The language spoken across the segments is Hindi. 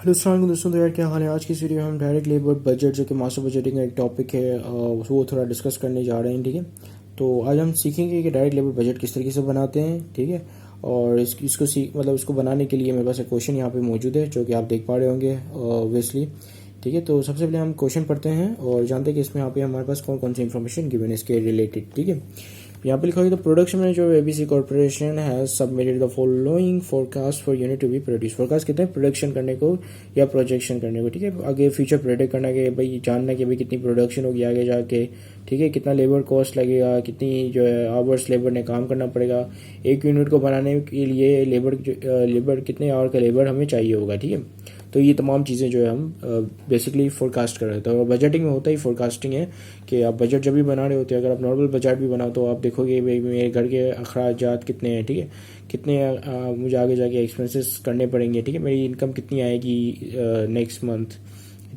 हेलो अस्सलाम दोस्तों। तो यार क्या हाल है। आज की इस वीडियो में हम डायरेक्ट लेबर बजट जो कि मास्टर बजटिंग का एक टॉपिक है वो थोड़ा डिस्कस करने जा रहे हैं। ठीक है, तो आज हम सीखेंगे कि डायरेक्ट लेबर बजट किस तरीके से बनाते हैं। ठीक है, और इसको बनाने के लिए मेरे पास एक क्वेश्चन यहाँ पे मौजूद है जो कि आप देख पा रहे होंगे ऑब्वियसली। ठीक है, तो सबसे पहले हम क्वेश्चन पढ़ते हैं और जानते हैं कि इसमें यहाँ पे हमारे पास कौन कौन सी इन्फॉर्मेशन गिवन है इसके रिलेटेड। ठीक है, यहाँ पे लिखा हुआ है the production manager of ABC corporation has submitted the following forecast for unit to be produce. Forecast कहते हैं प्रोडक्शन करने को या प्रोजेक्शन करने को। ठीक है, आगे फ्यूचर प्रेडिक्ट करना के भाई जानना कि भाई कितनी प्रोडक्शन होगी आगे जाके। ठीक है, कितना लेबर कॉस्ट लगेगा, कितनी जो है आवर्स लेबर ने काम करना पड़ेगा एक यूनिट को बनाने के लिए। लेबर कितने आवर का लेबर हमें चाहिए होगा। ठीक है, तो ये तमाम चीज़ें जो है हम बेसिकली फोरकास्ट कर रहे थे। और बजटिंग में होता ही फोरकास्टिंग है कि आप बजट जब भी बना रहे होते हैं, अगर आप नॉर्मल बजट भी बनाओ तो आप देखोगे भाई मेरे घर के अखराजात कितने हैं। ठीक है, कितने मुझे आगे जाके एक्सपेंसेस करने पड़ेंगे। ठीक है, मेरी इनकम कितनी आएगी नेक्स्ट मंथ।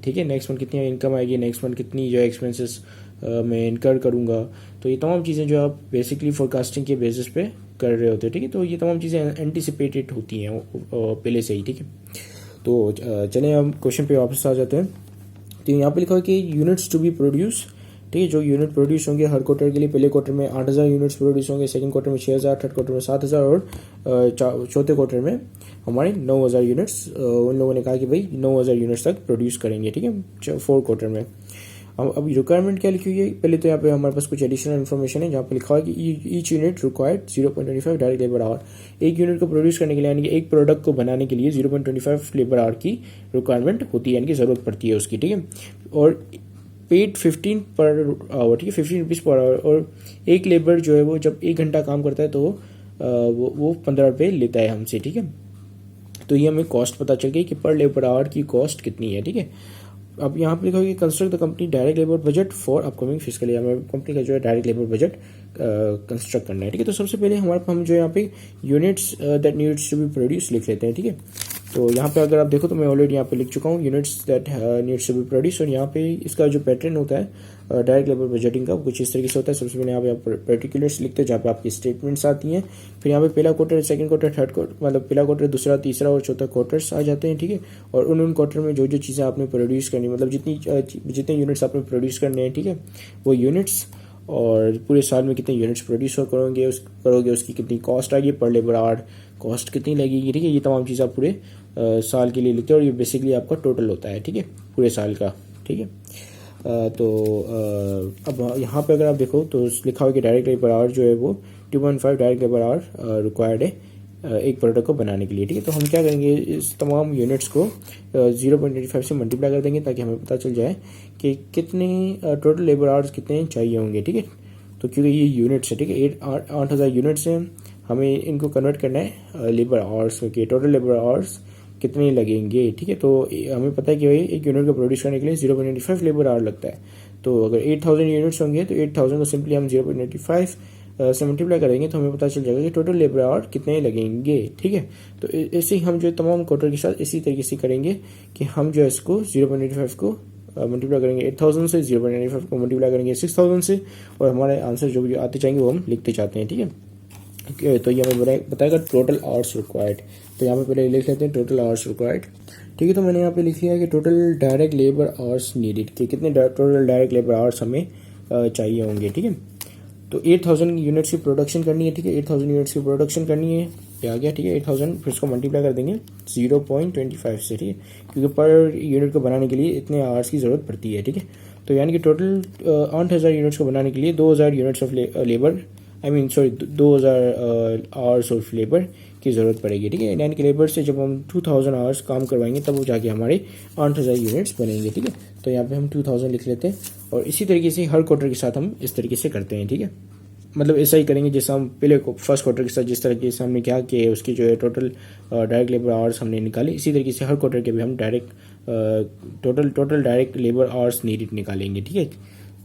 ठीक है, नेक्स्ट मंथ कितनी इनकम आएगी, नेक्स्ट मंथ कितनी जो एक्सपेंसेस मैं इनकर करूँगा। तो ये तमाम चीज़ें जो आप बेसिकली फोरकास्टिंग के बेसिस पे कर रहे होते हैं। ठीक है, तो ये तमाम चीज़ें एंटिसिपेटेड होती हैं पहले से ही। ठीक है, तो चलें हम क्वेश्चन पे वापस आ जाते हैं। तो यहाँ पे लिखा है कि यूनिट्स टू बी प्रोड्यूस। ठीक है, जो यूनिट प्रोड्यूस होंगे हर क्वार्टर के लिए, पहले क्वार्टर में 8,000 यूनिट्स प्रोड्यूस होंगे, सेकंड क्वार्टर में 6,000, थर्ड क्वार्टर में 7,000 और चौथे क्वार्टर में हमारे 9,000 यूनिट्स। उन लोगों ने कहा कि भाई 9,000 यूनिट्स तक प्रोड्यूस करेंगे। ठीक है, फोर्थ क्वार्टर में। अब रिक्वायरमेंट क्या लिखी हुई है पहले तो यहाँ पे हमारे पास कुछ एडिशनल इन्फॉर्मेशन है जहाँ पे लिखा है कि each unit required 0.25 direct labour our. एक यूनिट को प्रोड्यूस करने के लिए यानी कि एक प्रोडक्ट को बनाने के लिए 0.25 लेबर आवर की रिक्वायरमेंट होती है, यानी कि ज़रूरत पड़ती है उसकी। ठीक है, और पेड 15 पर आवर। ठीक है, 15 रुपीज़ पर आवर। और एक लेबर जो है वो जब 1 घंटा काम करता है तो वो 15 रुपये लेता है हमसे। ठीक है, तो ये हमें कॉस्ट पता चल गई कि पर लेबर आवर की कॉस्ट कितनी है। ठीक है, अब यहाँ पे लिखा है कि construct the company direct labour budget for upcoming fiscal year. हमें कंपनी का जो है डायरेक्ट लेबर बजट कंस्ट्रक्ट करना है। ठीक है, तो सबसे पहले हम जो यहाँ पे units that needs to be produce लिख लेते हैं। ठीक है, तो यहाँ पे अगर आप देखो तो मैं ऑलरेडी यहाँ पे लिख चुका हूँ units that needs to be produce. और यहाँ पे इसका जो पैटर्न होता है डायरेक्ट लेबर बजटिंग का कुछ इस तरीके से होता है। सबसे पहले यहाँ पे आप पर्टिकुलर्स लिखते हैं जहाँ पे आपकी स्टेटमेंट्स आती हैं। फिर यहाँ पे पहला quarter, second quarter, third quarter, मतलब पहला क्वार्टर, दूसरा, तीसरा और चौथा क्वार्टर्स आ जाते हैं। ठीक है, और उन क्वार्टर में जो जो चीज़ें आपने प्रोड्यूस करनी, मतलब जितने यूनिट्स आपने प्रोड्यूस करने हैं, ठीक है, वो यूनिट्स और पूरे साल में कितने यूनिट्स प्रोड्यूस करोगे उसकी कितनी कॉस्ट आएगी, पर लेबर आवर कॉस्ट कितनी लगेगी। ठीक है, ये तमाम चीज़ आप पूरे साल के लिए लिखते हैं और ये बेसिकली आपका टोटल होता है। ठीक है, पूरे साल का। ठीक है, अब यहाँ पे अगर आप देखो तो लिखा हुआ कि डायरेक्ट लेबर आवर जो है वो 2.5 डायरेक्ट लेबर आवर रिक्वायर्ड है एक प्रोडक्ट को बनाने के लिए। ठीक है, तो हम क्या करेंगे, इस तमाम यूनिट्स को 0.25 से मल्टीप्लाई कर देंगे ताकि हमें पता चल जाए कि कितने टोटल लेबर आवर्स कितने चाहिए होंगे। ठीक है, तो क्योंकि ये यूनिट्स है। ठीक है, 8,000 यूनिट्स हैं, हमें इनको कन्वर्ट करना है लेबर आवर्स के। टोटल लेबर आवर्स कितने लगेंगे। ठीक है, तो हमें पता है कि भाई एक यूनिट को प्रोड्यूस करने के लिए 0.95 लेबर आवर लगता है। तो अगर 8,000 यूनिट्स होंगे तो 8,000 को सिंपली हम 0.95 से मल्टीप्लाई करेंगे तो हमें पता चल जाएगा कि टोटल लेबर आवर कितने लगेंगे। ठीक है, तो ऐसे ही हम जो तमाम क्वार्टर के साथ इसी तरीके से करेंगे कि हम जो है इसको 0.95 को मल्टीप्लाई करेंगे 8,000 से, 0.95 को मल्टीप्लाई करेंगे 6,000 से, और हमारे आंसर जो भी आते जाएंगे वो हम लिखते जाते हैं। ठीक है, तो ये हमें बताएगा टोटल आवर्स रिक्वायर्ड। तो यहाँ पे पहले लिख लेते हैं टोटल आवर्स रिक्वायर्ड। ठीक है, तो मैंने यहाँ पे लिख लिया है कि total direct labour hours needed, कि कितने टोटल डायरेक्ट लेबर आवर्स हमें चाहिए होंगे। ठीक है, तो 8,000 यूनिट्स की प्रोडक्शन करनी है। ठीक है, 8,000 यूनिट्स की प्रोडक्शन करनी है, ये आ गया। ठीक है, 8,000 फिर इसको मल्टीप्लाई कर देंगे 0.25 से। ठीक है, क्योंकि पर यूनिट को बनाने के लिए इतने आवर्स की ज़रूरत पड़ती है। ठीक है, तो यानी कि टोटल 8,000 यूनिट्स को बनाने के लिए 2,000 units of labour 2,000 hours of labour की ज़रूरत पड़ेगी। ठीक है, यानी कि लेबर से जब हम 2,000 आवर्स काम करवाएंगे तब वो जाके हमारे 8,000 यूनिट्स बनेंगे। ठीक है, तो यहाँ पे हम 2,000 लिख लेते हैं और इसी तरीके से हर क्वार्टर के साथ हम इस तरीके से करते हैं। ठीक है, मतलब ऐसा ही करेंगे जैसे हम पहले फर्स्ट क्वार्टर के साथ जिस तरीके से हमने क्या कि उसकी जो है टोटल डायरेक्ट लेबर आवर्स हमने निकाले, इसी तरीके से हर क्वार्टर के भी हम total direct labour hours needed निकालेंगे। ठीक है,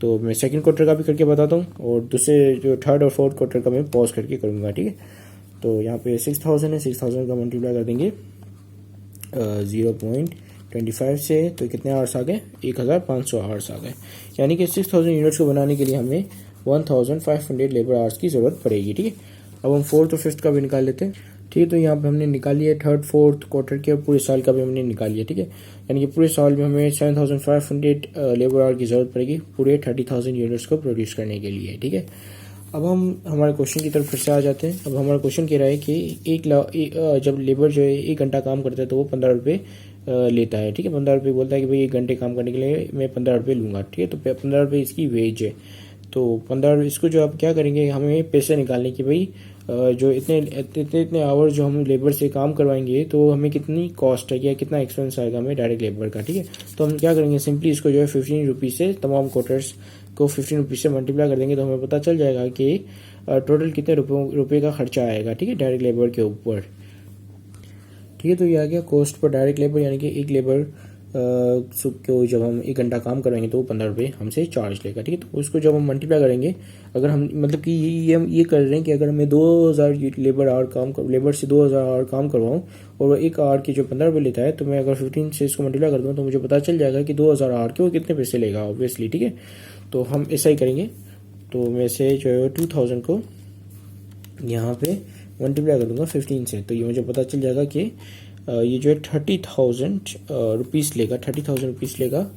तो मैं सेकंड क्वार्टर का भी करके बताता हूँ और दूसरे जो थर्ड और फोर्थ क्वार्टर का मैं पॉज करके करूँगा। ठीक है, तो यहाँ पे 6,000 है, 6,000 का मल्टीप्लाई कर देंगे 0.25 से, तो कितने आवर्स आ गए, 1,500 आवर्स आ गए। यानी कि 6,000 यूनिट्स को बनाने के लिए हमें 1,500 लेबर आवर्स की ज़रूरत पड़ेगी। ठीक है, अब हम फोर्थ और फिफ्थ का भी निकाल लेते हैं। ठीक है। तो यहाँ पे हमने निकाली है थर्ड फोर्थ क्वार्टर के और पूरे साल का भी हमने निकाल लिया, ठीक है। यानी कि पूरे साल में हमें 7500 लेबर आवर की ज़रूरत पड़ेगी पूरे 30,000 यूनिट्स को प्रोड्यूस करने के लिए, ठीक है। अब हम हमारे क्वेश्चन की तरफ फिर से आ जाते हैं। अब हमारा क्वेश्चन कह रहा है कि जब लेबर जो है 1 घंटा काम करता है तो वो 15 रुपये लेता है, ठीक है। 15 रुपये बोलता है कि भाई 1 घंटे काम करने के लिए मैं 15 रुपये लूँगा, ठीक है। तो 15 रुपये इसकी वेज है। तो 15 इसको जो आप क्या करेंगे, हमें पैसे निकालने की भाई जो इतने आवर जो हम लेबर से काम करवाएंगे तो हमें कितनी कॉस्ट है या कितना एक्सपेंस आएगा हमें डायरेक्ट लेबर का, ठीक है। तो हम क्या करेंगे, सिंपली इसको जो है 15 रुपीज़ से तमाम क्वार्टर्स को 15 रुपीज़ से मल्टीप्लाई कर देंगे तो हमें पता चल जाएगा कि टोटल कितने रुपये का खर्चा आएगा, ठीक है, डायरेक्ट लेबर के ऊपर, ठीक है। तो ये आ गया कॉस्ट पर डायरेक्ट लेबर, यानी कि एक लेबर को जब हम 1 घंटा काम कराएंगे तो वो 15 रुपये हमसे चार्ज लेगा, ठीक है। तो उसको जब हम मल्टीप्लाई करेंगे, अगर हम मतलब कि हम ये कर रहे हैं कि अगर मैं 2000 लेबर से 2000 आवर काम करवाऊँ और 1 आवर की जो 15 रुपये लेता है, तो मैं अगर 15 से इसको मल्टीप्लाई कर दूँ तो मुझे पता चल जाएगा कि 2000 आवर के वो कितने पैसे लेगा ऑब्वियसली, ठीक है। तो हम ऐसा ही करेंगे। तो मैं से जो है 2000 को यहाँ पे मल्टीप्लाई कर दूंगा 15 से, तो ये मुझे पता चल जाएगा कि ये जो है 30,000 रुपीज़ लेगा, 30,000 रुपीज़ लेगा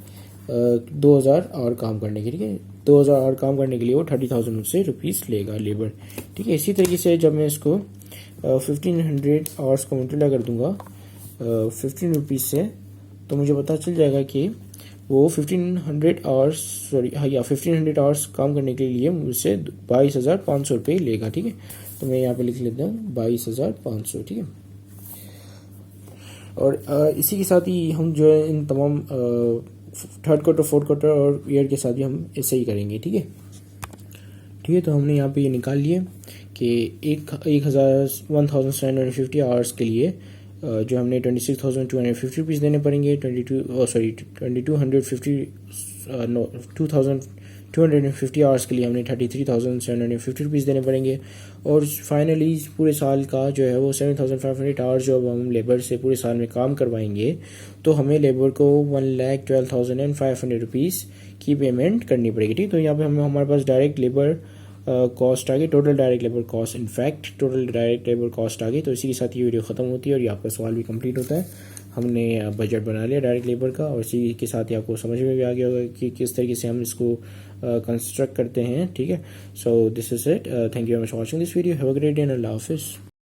2000 आवर काम करने के, ठीक है। 2000 आवर काम करने के लिए वो 30,000 से रुपीज़ लेगा लेबर, ठीक है। इसी तरीके से जब मैं इसको 1500 आवर्स को मल्टीप्लाई कर दूंगा 15 रुपीज़ से, तो मुझे पता चल जाएगा कि वो 1500 आवर्स काम करने के लिए मुझसे 22,500 रुपये लेगा, ठीक है। तो मैं यहाँ पे लिख लेता हूँ 22,500, ठीक है। और इसी के साथ ही हम जो है इन तमाम थर्ड क्वार्टर फोर्थ क्वार्टर और ईयर के साथ भी हम ऐसे ही करेंगे, ठीक है, ठीक है। तो हमने यहाँ पे ये निकाल लिए कि 1750 आवर्स के लिए जो हमने 26,250 रुपीज़ देने पड़ेंगे, 2,250 आवर्स के लिए हमने 33,750 रुपीज़ देने पड़ेंगे। और फाइनली पूरे साल का जो है वो 7,500 आवर्स जो अब हम लेबर से पूरे साल में काम करवाएंगे तो हमें लेबर को 1,12,500 रुपीज़ की पेमेंट करनी पड़ेगी, ठीक। तो यहाँ पे हमारे पास डायरेक्ट लेबर कॉस्ट आ गई, total direct labour cost, in fact total direct labour cost आ गई। तो इसी के साथ ये वीडियो ख़त्म होती है और ये आपका सवाल भी कंप्लीट होता है। हमने बजट बना लिया डायरेक्ट लेबर का और इसी के साथ ही आपको समझ में भी आ गया होगा कि किस तरीके से हम इसको कंस्ट्रक्ट करते हैं, ठीक है। So this is it, thank you very much for watching this video, have a great day and अल्लाह हाफिज़।